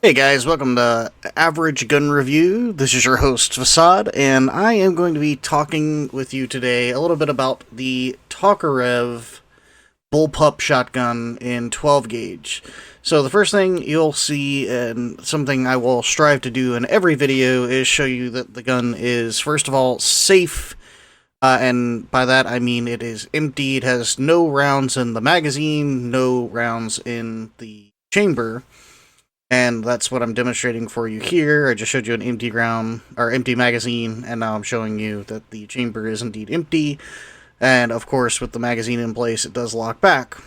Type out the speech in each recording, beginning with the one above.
Hey guys, welcome to Average Gun Review. This is your host, Facade, and I am going to be talking with you today a little bit about the Tokarev Bullpup shotgun in 12 gauge. So the first thing you'll see, and something I will strive to do in every video, is show you that the gun is, first of all, safe. And by that I mean it is empty. It has no rounds in the magazine, no rounds in the chamber. And that's what I'm demonstrating for you here. I just showed you an empty round, or empty magazine, and now I'm showing you that the chamber is indeed empty. And of course, with the magazine in place, it does lock back.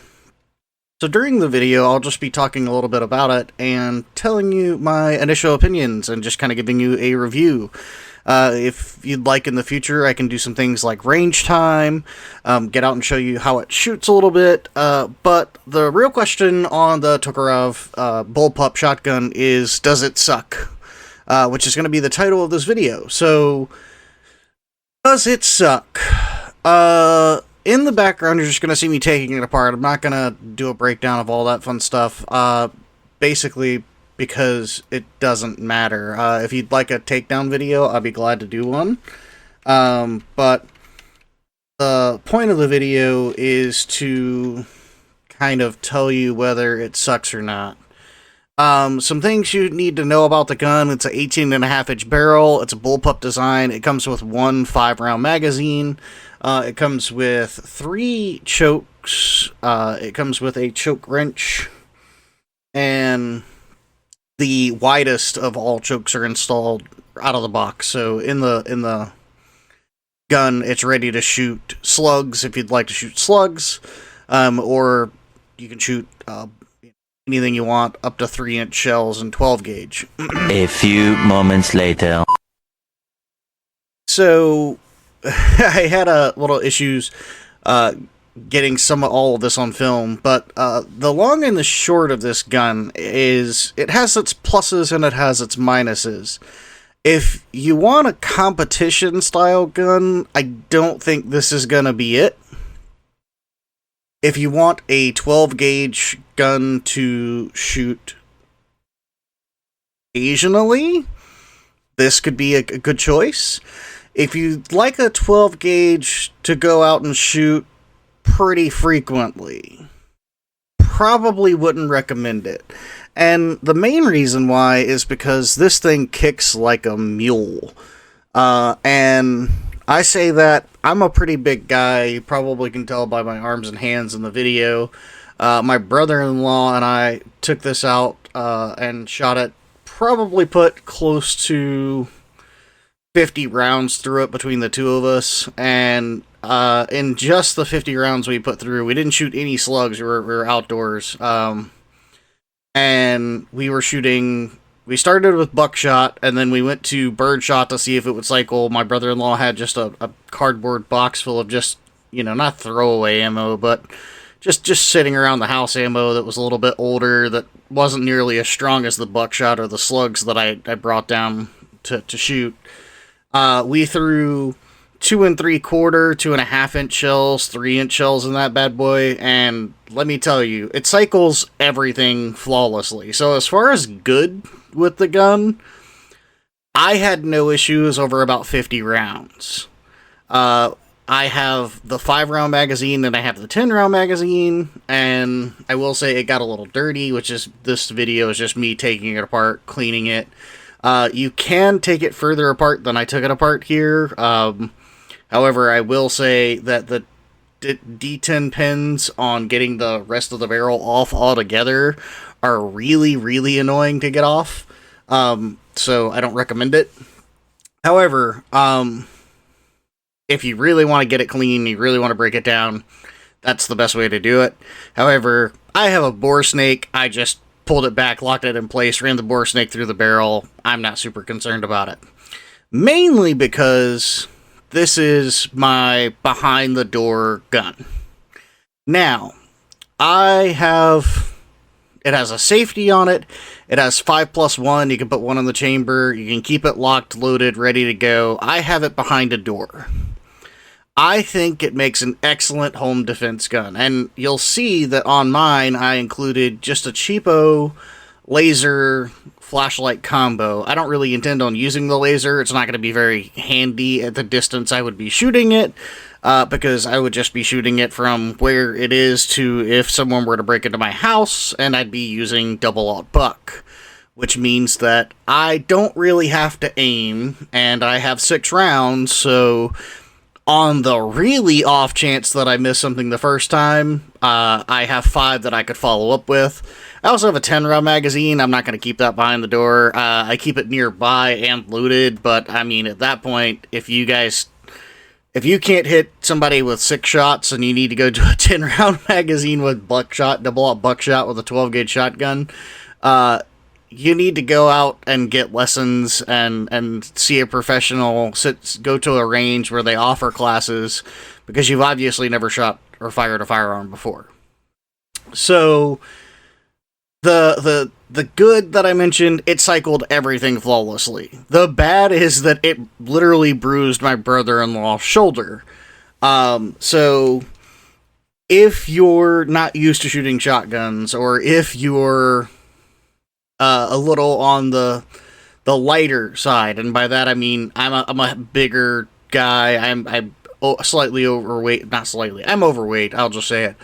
So during the video, I'll just be talking a little bit about it and telling you my initial opinions and just kind of giving you a review. If you'd like in the future, I can do some things like range time, get out and show you how it shoots a little bit, but the real question on the Tokarev Bullpup shotgun is, does it suck? Which is going to be the title of this video. So, does it suck? In the background, you're just going to see me taking it apart. I'm not going to do a breakdown of all that fun stuff, basically because it doesn't matter. If you'd like a takedown video, I'll be glad to do one. But the point of the video is to kind of tell you whether it sucks or not. Some things you need to know about the gun: it's an 18.5-inch barrel, it's a bullpup design, it comes with one 5-round magazine, it comes with 3 chokes, it comes with a choke wrench, and the widest of all chokes are installed out of the box. So in the gun, it's ready to shoot slugs if you'd like to shoot slugs, or you can shoot anything you want up to 3-inch shells and 12 gauge. A few moments later. So I had a little issues getting all of this on film, but the long and the short of this gun is it has its pluses and it has its minuses. If you want a competition style gun, I don't think this is gonna be it. If you want a 12 gauge gun to shoot occasionally, this could be a good choice. If you'd like a 12 gauge to go out and shoot pretty frequently, probably wouldn't recommend it. And the main reason why is because this thing kicks like a mule. And I say that I'm a pretty big guy. You probably can tell by my arms and hands in the video. My brother-in-law and I took this out and shot it. Probably put close to 50 rounds through it between the two of us, and in just the 50 rounds we put through, we didn't shoot any slugs. We were outdoors, and we were shooting. We started with buckshot, and then we went to birdshot to see if it would cycle. My brother-in-law had just a cardboard box full of just, not throwaway ammo, but just sitting around the house ammo that was a little bit older, that wasn't nearly as strong as the buckshot or the slugs that I brought down to shoot. We threw 2 3/4, 2.5-inch shells, 3-inch shells in that bad boy, and let me tell you, it cycles everything flawlessly. So as far as good with the gun, I had no issues over about 50 rounds. I have the 5-round magazine and I have the 10-round magazine, and I will say it got a little dirty, which is, this video is just me taking it apart, cleaning it. You can take it further apart than I took it apart here. However, I will say that the D10 pins on getting the rest of the barrel off altogether are really, really annoying to get off. So I don't recommend it. However, if you really want to get it clean, you really want to break it down, that's the best way to do it. However, I have a bore snake. I just pulled it back, locked it in place, ran the bore snake through the barrel. I'm not super concerned about it. Mainly because this is my behind-the-door gun. Now, it has a safety on it. It has 5+1. You can put one in the chamber. You can keep it locked, loaded, ready to go. I have it behind a door. I think it makes an excellent home defense gun. And you'll see that on mine, I included just a cheapo laser flashlight combo. I don't really intend on using the laser. It's not going to be very handy at the distance I would be shooting it, because I would just be shooting it from where it is to if someone were to break into my house, and I'd be using double-aught buck, which means that I don't really have to aim, and I have 6 rounds, so on the really off chance that I miss something the first time, I have 5 that I could follow up with. I also have a 10-round magazine. I'm not going to keep that behind the door. I keep it nearby and loaded, but I mean, at that point, if you can't hit somebody with 6 shots and you need to go to a 10-round magazine with buckshot, double-aught buckshot with a 12-gauge shotgun, you need to go out and get lessons and see a professional, go to a range where they offer classes, because you've obviously never shot or fired a firearm before. So the good that I mentioned, it cycled everything flawlessly. The bad is that it literally bruised my brother-in-law's shoulder. So if you're not used to shooting shotguns, or if you're a little on the lighter side, and by that I mean I'm a bigger guy. I'm slightly overweight, not slightly. I'm overweight. I'll just say it.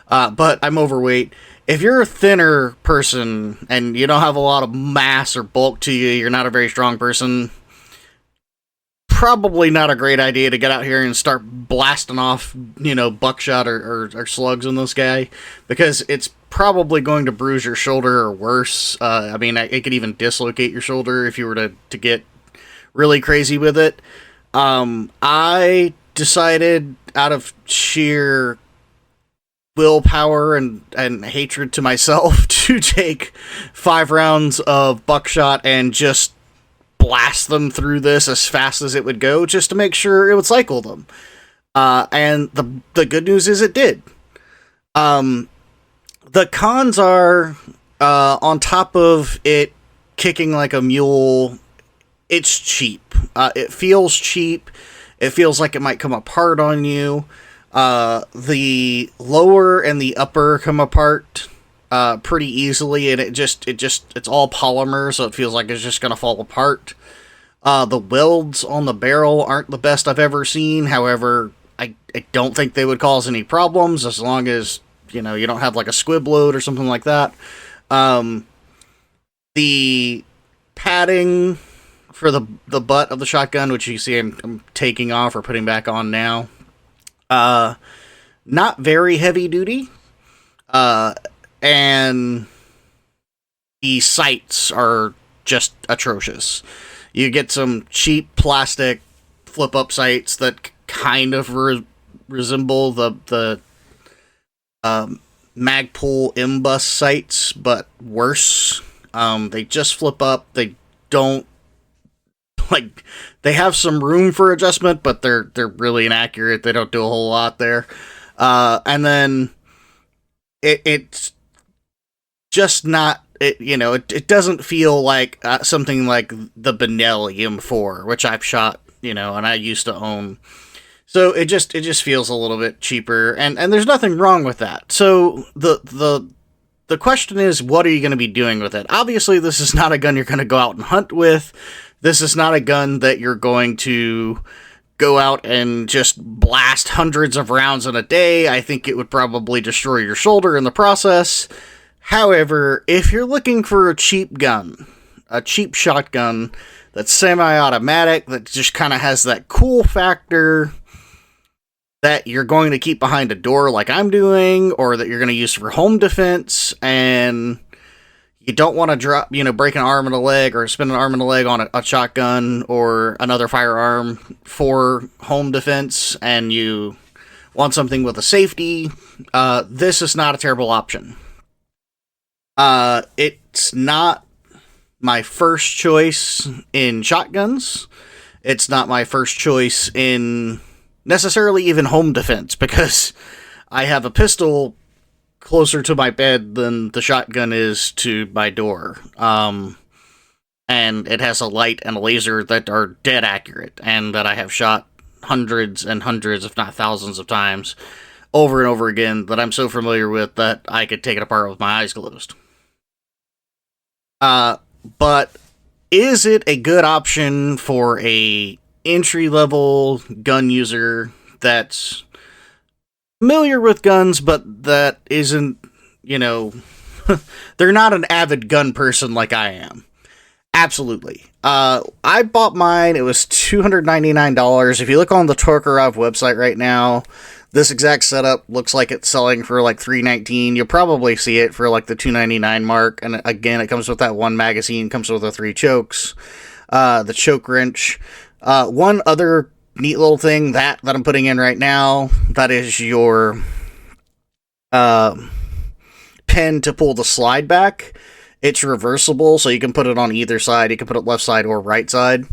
But I'm overweight. If you're a thinner person and you don't have a lot of mass or bulk to you, you're not a very strong person, probably not a great idea to get out here and start blasting off, buckshot or slugs on this guy, because it's probably going to bruise your shoulder or worse. I mean, it could even dislocate your shoulder if you were to get really crazy with it. I decided, out of sheer willpower and hatred to myself, to take 5 rounds of buckshot and just blast them through this as fast as it would go, just to make sure it would cycle them. And the good news is it did. The cons are, on top of it kicking like a mule, it's cheap. It feels cheap. It feels like it might come apart on you. The lower and the upper come apart pretty easily, and it's all polymer, so it feels like it's just gonna fall apart. The welds on the barrel aren't the best I've ever seen. However, I don't think they would cause any problems, as long as you don't have like a squib load or something like that. The padding for the butt of the shotgun, which you see I'm taking off or putting back on now, not very heavy duty, and the sights are just atrocious. You get some cheap plastic flip-up sights that kind of resemble the Magpul M-Bus sights, but worse. They just flip up. They don't, they have some room for adjustment, but they're really inaccurate. They don't do a whole lot there. And then it's just not, it doesn't feel like something like the Benelli M4, which I've shot, and I used to own. So it just feels a little bit cheaper, and there's nothing wrong with that. So the question is, what are you going to be doing with it? Obviously, this is not a gun you're going to go out and hunt with. This is not a gun that you're going to go out and just blast hundreds of rounds in a day. I think it would probably destroy your shoulder in the process. However, if you're looking for a cheap gun, a cheap shotgun that's semi-automatic, that just kind of has that cool factor that you're going to keep behind a door like I'm doing, or that you're going to use for home defense, and you don't want to break an arm and a leg or spin an arm and a leg on a shotgun or another firearm for home defense, and you want something with a safety, this is not a terrible option. It's not my first choice in shotguns. It's not my first choice in necessarily even home defense, because I have a pistol closer to my bed than the shotgun is to my door. And it has a light and a laser that are dead accurate, and that I have shot hundreds and hundreds, if not thousands of times, over and over again, that I'm so familiar with that I could take it apart with my eyes closed. But is it a good option for a entry-level gun user that's familiar with guns, but that isn't, they're not an avid gun person like I am? Absolutely. I bought mine. It was $299. If you look on the Tokarev website right now, this exact setup looks like it's selling for like $319. You'll probably see it for like the $299 mark. And again, it comes with that one magazine, comes with the 3 chokes, the choke wrench. One other neat little thing that I'm putting in right now, that is your pin to pull the slide back. It's reversible, so you can put it on either side. You can put it left side or right side.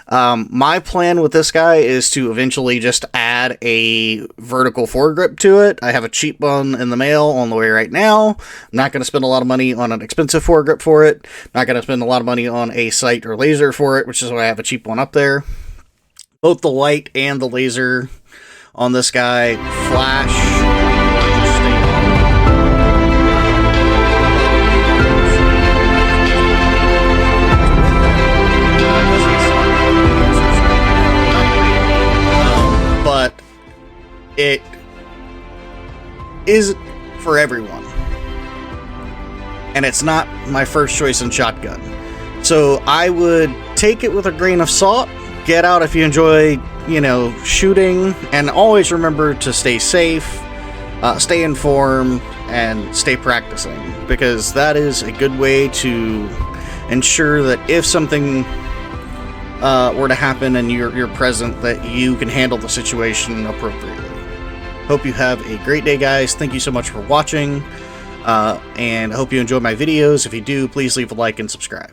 My plan with this guy is to eventually just add a vertical foregrip to it. I have a cheap one in the mail on the way right now. I'm not going to spend a lot of money on an expensive foregrip for it. Not going to spend a lot of money on a sight or laser for it, which is why I have a cheap one up there. Both the light and the laser on this guy flash. But it is for everyone. And it's not my first choice in shotgun. So I would take it with a grain of salt. Get out if you enjoy, shooting. And always remember to stay safe, stay informed, and stay practicing. Because that is a good way to ensure that if something were to happen and you're present, that you can handle the situation appropriately. Hope you have a great day, guys. Thank you so much for watching, and I hope you enjoy my videos. If you do, please leave a like and subscribe.